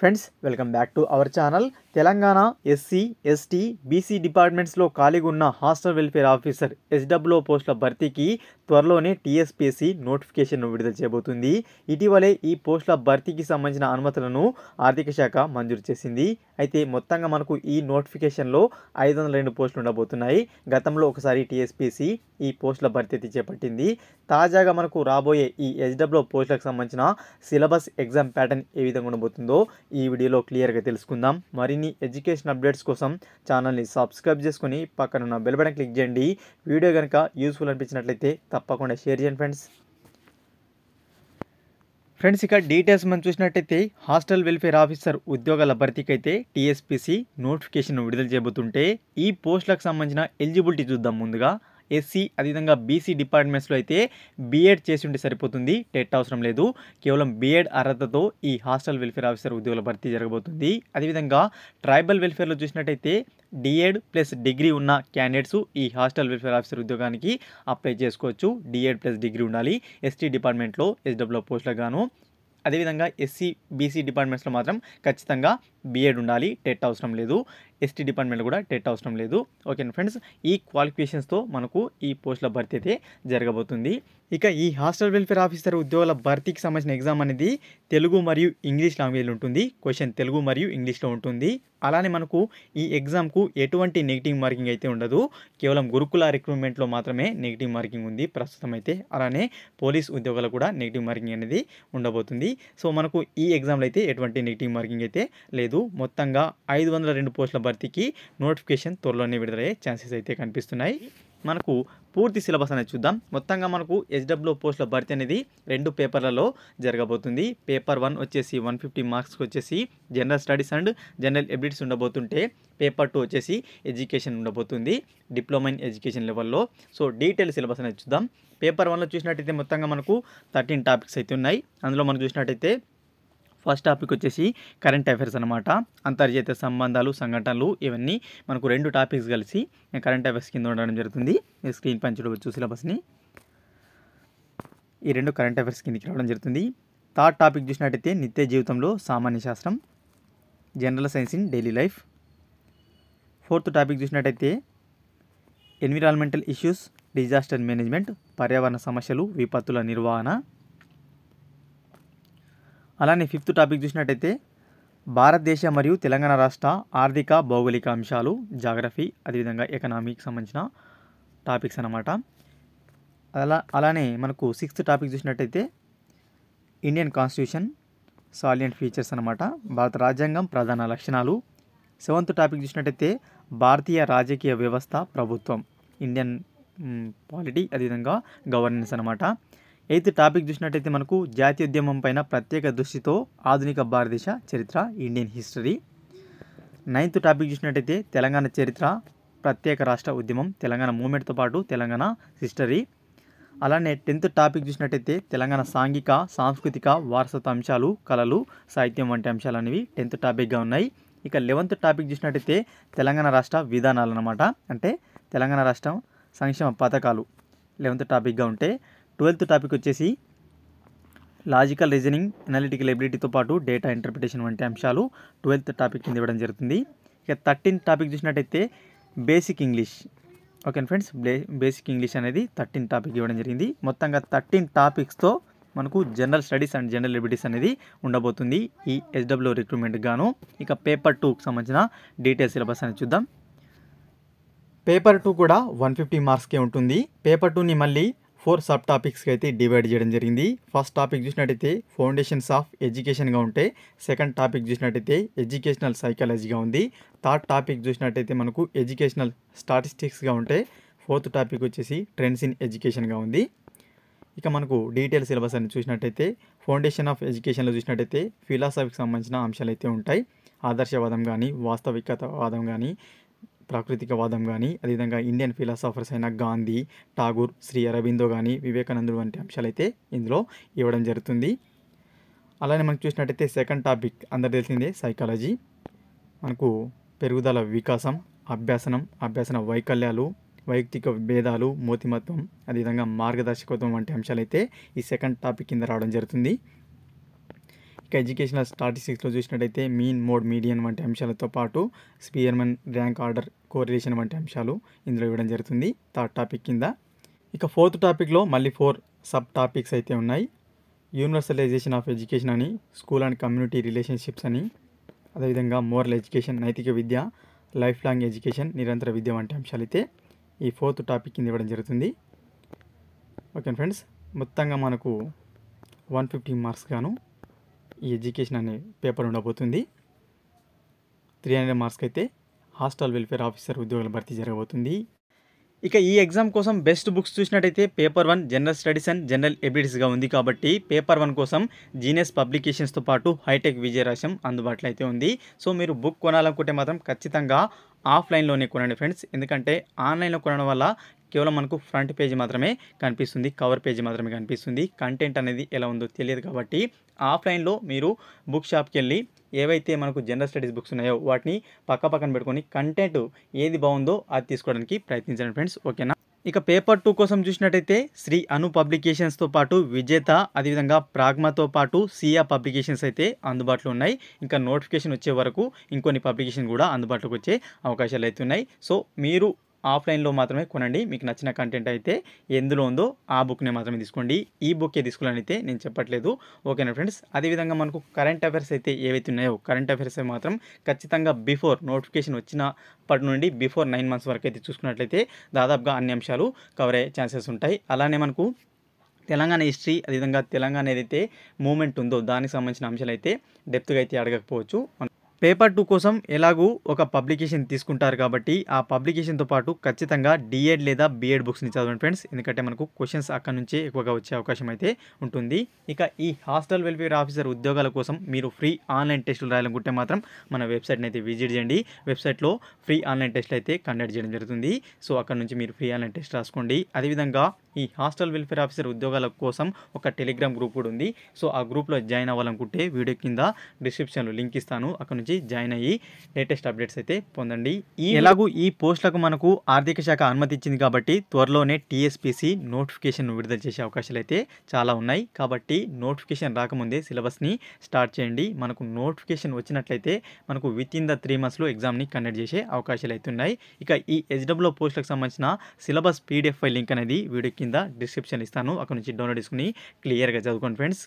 Friends welcome back to our channel. Telangana SC ST BC డిపార్ట్మెంట్స్లో ఖాళీగా ఉన్న హాస్టల్ వెల్ఫేర్ ఆఫీసర్ ఎస్డబ్ల్యూ పోస్టుల భర్తీకి త్వరలోనే టీఎస్పీఎస్సీ నోటిఫికేషన్ విడుదల చేయబోతుంది. ఇటీవలే ఈ పోస్టుల భర్తీకి సంబంధించిన అనుమతులను ఆర్థిక శాఖ మంజూరు చేసింది. అయితే మొత్తంగా మనకు ఈ నోటిఫికేషన్లో 502 పోస్టులు ఉండబోతున్నాయి. గతంలో ఒకసారి టీఎస్పీఎస్సీ ఈ పోస్టుల భర్తీ అయితే చేపట్టింది. తాజాగా మనకు రాబోయే ఈ ఎస్డబ్ల్యూ పోస్టులకు సంబంధించిన సిలబస్ ఎగ్జామ్ ప్యాటర్న్ ఏ విధంగా ఉండబోతుందో ఈ వీడియోలో క్లియర్గా తెలుసుకుందాం. మరిన్ని ఎడ్యుకేషన్ అప్డేట్స్ కోసం ఛానల్ని సబ్స్క్రైబ్ చేసుకొని పక్కన ఉన్న బెల్ బటన్ క్లిక్ చేయండి. వీడియో కనుక యూస్ఫుల్ అనిపించినట్లయితే తప్పకుండా షేర్ చేయండి ఫ్రెండ్స్. ఇక డీటెయిల్స్ మనం చూసినట్టయితే హాస్టల్ వెల్ఫేర్ ఆఫీసర్ ఉద్యోగాల భర్తీకి అయితే టీఎస్పీసీ నోటిఫికేషన్ విడుదల చేయబోతుంటే ఈ పోస్టులకు సంబంధించిన ఎలిజిబిలిటీ చూద్దాం. ముందుగా ఎస్సీ అదేవిధంగా బీసీ డిపార్ట్మెంట్స్లో అయితే బీఎడ్ చేసి ఉంటే సరిపోతుంది, టెట్ అవసరం లేదు. కేవలం బీఎడ్ అర్హతతో ఈ హాస్టల్ వెల్ఫేర్ ఆఫీసర్ ఉద్యోగాల భర్తీ జరగబోతుంది. అదేవిధంగా ట్రైబల్ వెల్ఫేర్లో చూసినట్టయితే డిఎడ్ ప్లస్ డిగ్రీ ఉన్న క్యాండిడేట్స్ ఈ హాస్టల్ వెల్ఫేర్ ఆఫీసర్ ఉద్యోగానికి అప్లై చేసుకోవచ్చు. డిఎడ్ ప్లస్ డిగ్రీ ఉండాలి ఎస్టీ డిపార్ట్మెంట్లో ఎస్డబ్ల్యూ పోస్టులకు గాను. అదేవిధంగా ఎస్సీ బీసీ డిపార్ట్మెంట్స్లో మాత్రం ఖచ్చితంగా బీఎడ్ ఉండాలి, టెట్ అవసరం లేదు. ఎస్టీ డిపార్ట్మెంట్లో కూడా టెట్ అవసరం లేదు. ఓకేనా ఫ్రెండ్స్, ఈ క్వాలిఫికేషన్స్తో మనకు ఈ పోస్టుల భర్తీ అయితే జరగబోతుంది. ఇక ఈ హాస్టల్ వెల్ఫేర్ ఆఫీసర్ ఉద్యోగాల భర్తీకి సంబంధించిన ఎగ్జామ్ అనేది తెలుగు మరియు ఇంగ్లీష్ లాంగ్వేజ్లో ఉంటుంది. క్వశ్చన్ తెలుగు మరియు ఇంగ్లీష్లో ఉంటుంది. అలానే మనకు ఈ ఎగ్జామ్కు ఎటువంటి నెగిటివ్ మార్కింగ్ అయితే ఉండదు. కేవలం గురుకుల రిక్రూట్మెంట్లో మాత్రమే నెగిటివ్ మార్కింగ్ ఉంది ప్రస్తుతం అయితే. అలానే పోలీస్ ఉద్యోగాలు కూడా నెగిటివ్ మార్కింగ్ అనేది ఉండబోతుంది. సో మనకు ఈ ఎగ్జామ్లో అయితే ఎటువంటి నెగిటివ్ మార్కింగ్ అయితే లేదు. మొత్తంగా 502 పోస్టుల భర్తీకి నోటిఫికేషన్ త్వరలోనే విడుదలయ్యే ఛాన్సెస్ అయితే కనిపిస్తున్నాయి. మనకు పూర్తి సిలబస్ అనేది చూద్దాం. మొత్తంగా మనకు ఎస్డబ్ల్యూ పోస్టుల భర్తీ అనేది 2 పేపర్లలో జరగబోతుంది. పేపర్ 1 వచ్చేసి 150 మార్క్స్కి వచ్చేసి general studies and general abilities ఉండబోతుంటే పేపర్ 2 వచ్చేసి ఎడ్యుకేషన్ ఉండబోతుంది, డిప్లొమా ఇన్ ఎడ్యుకేషన్ లెవెల్లో. సో డీటెయిల్ సిలబస్ అనేది చూద్దాం. పేపర్ 1లో చూసినట్టయితే మొత్తంగా మనకు 13 టాపిక్స్ అయితే ఉన్నాయి. అందులో మనం చూసినట్టయితే ఫస్ట్ టాపిక్ వచ్చేసి కరెంట్ అఫైర్స్ అనమాట. అంతర్జాతీయ సంబంధాలు, సంఘటనలు, ఇవన్నీ మనకు 2 టాపిక్స్ కలిసి కరెంట్ అఫైర్స్ కింద ఉండడం జరుగుతుంది. స్క్రీన్ పైన చూడవచ్చు సిలబస్ని. ఈ 2 కరెంట్ అఫైర్స్ కిందకి రావడం జరుగుతుంది. థర్డ్ టాపిక్ చూసినట్టయితే నిత్య జీవితంలో సామాన్య శాస్త్రం, general science in daily life. Fourth topic చూసినట్టయితే ఎన్విరాన్మెంటల్ ఇష్యూస్, డిజాస్టర్ మేనేజ్మెంట్, పర్యావరణ సమస్యలు, విపత్తుల నిర్వహణ. అలానే ఫిఫ్త్ టాపిక్ చూసినట్టయితే భారతదేశ మరియు తెలంగాణ రాష్ట్ర ఆర్థిక భౌగోళిక అంశాలు, జాగ్రఫీ, అదేవిధంగా ఎకనామీకి సంబంధించిన టాపిక్స్ అన్నమాట. అలానే మనకు సిక్స్త్ టాపిక్ చూసినట్టయితే ఇండియన్ కాన్స్టిట్యూషన్, సాలియంట్ ఫీచర్స్ అన్నమాట, భారత రాజ్యాంగం ప్రధాన లక్షణాలు. సెవెంత్ టాపిక్ చూసినట్టయితే భారతీయ రాజకీయ వ్యవస్థ, ప్రభుత్వం, ఇండియన్ పాలిటీ, అదేవిధంగా గవర్నెన్స్ అన్నమాట. ఎయిత్ టాపిక్ చూసినట్టయితే మనకు జాతీయోద్యమం పైన ప్రత్యేక దృష్టితో ఆధునిక భారతదేశ చరిత్ర, ఇండియన్ హిస్టరీ. నైన్త్ టాపిక్ చూసినట్టయితే తెలంగాణ చరిత్ర, ప్రత్యేక రాష్ట్ర ఉద్యమం, తెలంగాణ మూవ్మెంట్తో పాటు తెలంగాణ హిస్టరీ. అలానే 10th టాపిక్ చూసినట్టయితే తెలంగాణ సాంఘిక సాంస్కృతిక వారసత్వ అంశాలు, కళలు, సాహిత్యం వంటి అంశాలు అనేవి 10th టాపిక్గా ఉన్నాయి. ఇక 11th టాపిక్ చూసినట్టయితే తెలంగాణ రాష్ట్ర విధానాలు అన్నమాట, అంటే తెలంగాణ రాష్ట్రం సంక్షేమ పథకాలు 11th టాపిక్గా ఉంటే 12th టాపిక్ వచ్చేసి లాజికల్ రీజనింగ్, అనలిటికల్ ఎబిలిటీతో పాటు డేటా ఇంటర్ప్రిటేషన్ వంటి అంశాలు 12th టాపిక్ కింద ఇవ్వడం జరుగుతుంది. ఇక 13th టాపిక్ చూసినట్టయితే basic English. Okay friends, basic English అనేది 13th టాపిక్ ఇవ్వడం జరిగింది. మొత్తంగా 13 టాపిక్స్తో మనకు general studies and general abilities అనేది ఉండబోతుంది ఈ ఎస్డబ్ల్యూ రిక్రూట్మెంట్కి గాను. ఇక పేపర్ 2కి సంబంధించిన డీటెయిల్ సిలబస్ అనేది చూద్దాం. పేపర్ 2 కూడా 150 మార్క్స్కే ఉంటుంది. పేపర్ 2ని మళ్ళీ 4 సబ్ టాపిక్స్కి అయితే డివైడ్ చేయడం జరిగింది. ఫస్ట్ టాపిక్ చూసినట్టయితే ఫౌండేషన్స్ ఆఫ్ ఎడ్యుకేషన్గా ఉంటే, సెకండ్ టాపిక్ చూసినట్టయితే ఎడ్యుకేషనల్ సైకాలజీగా ఉంది. థర్డ్ టాపిక్ చూసినట్టయితే మనకు ఎడ్యుకేషనల్ స్టాటిస్టిక్స్గా ఉంటే, ఫోర్త్ టాపిక్ వచ్చేసి ట్రెండ్స్ ఇన్ ఎడ్యుకేషన్గా ఉంది. ఇక మనకు డీటెయిల్ సిలబస్ అని చూసినట్టయితే ఫౌండేషన్ ఆఫ్ ఎడ్యుకేషన్లో చూసినట్టయితే ఫిలాసఫీకి సంబంధించిన అంశాలు అయితే ఉంటాయి. ఆదర్శవాదం కానీ, వాస్తవికతవాదం కానీ, ప్రాకృతికవాదం కానీ, అదేవిధంగా ఇండియన్ ఫిలాసఫర్స్ అయిన గాంధీ, ఠాగూర్, శ్రీ అరబిందో కానీ, వివేకానందుడు వంటి అంశాలు అయితే ఇందులో ఇవ్వడం జరుగుతుంది. అలానే మనకు చూసినట్టయితే సెకండ్ టాపిక్ అందరు తెలిసిందే సైకాలజీ. మనకు పెరుగుదల, వికాసం, అభ్యాసన వైకల్యాలు, వైయక్తిక భేదాలు, మూర్తిమత్వం, అదేవిధంగా మార్గదర్శకత్వం వంటి అంశాలు అయితే ఈ సెకండ్ టాపిక్ కింద రావడం జరుగుతుంది. ఇక ఎడ్యుకేషనల్ స్టాటిస్టిక్స్లో చూసినట్టయితే మీన్, మోడ్, మీడియన్ వంటి అంశాలతో పాటు స్పియర్మన్ ర్యాంక్ ఆర్డర్ కోరిలేషన్ వంటి అంశాలు ఇందులో ఇవ్వడం జరుగుతుంది థర్డ్ టాపిక్ కింద. ఇక ఫోర్త్ టాపిక్లో మళ్ళీ 4 సబ్ టాపిక్స్ అయితే ఉన్నాయి. యూనివర్సలైజేషన్ ఆఫ్ ఎడ్యుకేషన్ అని, స్కూల్ అండ్ కమ్యూనిటీ రిలేషన్షిప్స్ అని, అదేవిధంగా మోరల్ ఎడ్యుకేషన్ నైతిక విద్య, లైఫ్ లాంగ్ ఎడ్యుకేషన్ నిరంతర విద్య వంటి అంశాలు అయితే ఈ ఫోర్త్ టాపిక్ కింద ఇవ్వడం జరుగుతుంది. ఓకే ఫ్రెండ్స్, మొత్తంగా మనకు 150 మార్క్స్ గాను ఈ ఎడ్యుకేషన్ అనే పేపర్ ఉండబోతుంది. 300 మార్క్స్కి అయితే హాస్టల్ వెల్ఫేర్ ఆఫీసర్ ఉద్యోగాల భర్తీ జరగబోతుంది. ఇక ఈ ఎగ్జామ్ కోసం బెస్ట్ బుక్స్ చూసినట్టయితే paper 1 general studies and general ఎబిలిటీస్గా ఉంది కాబట్టి పేపర్ 1 కోసం జీనియస్ పబ్లికేషన్స్తో పాటు హైటెక్ విజయరాశం అందుబాటులో అయితే ఉంది. సో మీరు బుక్ కొనాలనుకుంటే మాత్రం ఖచ్చితంగా ఆఫ్లైన్లోనే కొనండి ఫ్రెండ్స్. ఎందుకంటే ఆన్లైన్లో కొనడం వల్ల కేవలం మనకు ఫ్రంట్ పేజ్ మాత్రమే కనిపిస్తుంది, కవర్ పేజ్ మాత్రమే కనిపిస్తుంది. కంటెంట్ అనేది ఎలా ఉందో తెలియదు కాబట్టి ఆఫ్లైన్లో మీరు బుక్ షాప్కి వెళ్ళి ఏవైతే మనకు జనరల్ స్టడీస్ బుక్స్ ఉన్నాయో వాటిని పక్కన పెట్టుకొని కంటెంట్ ఏది బాగుందో అది తీసుకోవడానికి ప్రయత్నించండి ఫ్రెండ్స్. ఓకేనా. ఇక పేపర్ 2 కోసం చూసినట్టయితే శ్రీ అను పబ్లికేషన్స్తో పాటు విజేత, అదేవిధంగా ప్రాగ్మాతో పాటు సియా పబ్లికేషన్స్ అయితే అందుబాటులో ఉన్నాయి. ఇంకా నోటిఫికేషన్ వచ్చే వరకు ఇంకొన్ని పబ్లికేషన్ కూడా అందుబాటులోకి వచ్చే అవకాశాలు అయితే ఉన్నాయి. సో మీరు ఆఫ్లైన్లో మాత్రమే కొనండి. మీకు నచ్చిన కంటెంట్ అయితే ఎందులో ఉందో ఆ బుక్నే మాత్రమే తీసుకోండి. ఈ బుక్కే తీసుకోవాలని అయితే నేను చెప్పట్లేదు. ఓకేనా ఫ్రెండ్స్. అదేవిధంగా మనకు కరెంట్ అఫైర్స్ అయితే ఏవైతే ఉన్నాయో కరెంట్ అఫైర్స్ మాత్రం ఖచ్చితంగా బిఫోర్ నోటిఫికేషన్ వచ్చినప్పటి నుండి బిఫోర్ 9 మంత్స్ వరకు అయితే చూసుకున్నట్లయితే దాదాపుగా అన్ని అంశాలు కవర్ అయ్యే ఛాన్సెస్ ఉంటాయి. అలానే మనకు తెలంగాణ హిస్టరీ, అదేవిధంగా తెలంగాణ ఏదైతే మూమెంట్ ఉందో దానికి సంబంధించిన అంశాలు అయితే డెప్త్గా అయితే అడగకపోవచ్చు. పేపర్ 2 కోసం ఎలాగూ ఒక పబ్లికేషన్ తీసుకుంటారు కాబట్టి ఆ పబ్లికేషన్తో పాటు ఖచ్చితంగా డిఎడ్ లేదా బిఎడ్ బుక్స్ని చదవండి ఫ్రెండ్స్. ఎందుకంటే మనకు క్వశ్చన్స్ అక్కడ నుంచే ఎక్కువగా వచ్చే అవకాశం అయితే ఉంటుంది. ఇక ఈ హాస్టల్ వెల్ఫేర్ ఆఫీసర్ ఉద్యోగాల కోసం మీరు ఫ్రీ ఆన్లైన్ టెస్టులు రాయాలనుకుంటే మాత్రం మన వెబ్సైట్ని అయితే విజిట్ చేయండి. వెబ్సైట్లో ఫ్రీ ఆన్లైన్ టెస్ట్లు అయితే కండక్ట్ చేయడం జరుగుతుంది. సో అక్కడ నుంచి మీరు ఫ్రీ ఆన్లైన్ టెస్ట్ రాసుకోండి. అదేవిధంగా ఈ హాస్టల్ వెల్ఫేర్ ఆఫీసర్ ఉద్యోగాల కోసం ఒక టెలిగ్రామ్ గ్రూప్ కూడా ఉంది. సో ఆ గ్రూప్లో జాయిన్ అవ్వాలనుకుంటే వీడియో కింద డిస్క్రిప్షన్లో లింక్ ఇస్తాను. అక్కడ నుంచి జాయిన్ అయ్యి లేటెస్ట్ అప్డేట్స్ అయితే పొందండి. ఎలాగూ ఈ పోస్టులకు మనకు ఆర్థిక శాఖ అనుమతి ఇచ్చింది కాబట్టి త్వరలోనే టీఎస్పీసీ నోటిఫికేషన్ విడుదల చేసే అవకాశాలు అయితే చాలా ఉన్నాయి. కాబట్టి నోటిఫికేషన్ రాకముందే సిలబస్ని స్టార్ట్ చేయండి. మనకు నోటిఫికేషన్ వచ్చినట్లయితే మనకు విత్ ఇన్ ద 3 మంత్స్లో ఎగ్జామ్ని కండక్ట్ చేసే అవకాశాలు అయితే ఉన్నాయి. ఇక ఈ హెచ్డబ్ల్యూ పోస్టులకు సంబంధించిన సిలబస్ పీడిఎఫ్ ఫైల్ లింక్ అనేది వీడియో కింద డిస్క్రిప్షన్ ఇస్తాను. అక్కడ నుంచి డౌన్లోడ్ చేసుకుని క్లియర్గా చదువుకోండి ఫ్రెండ్స్.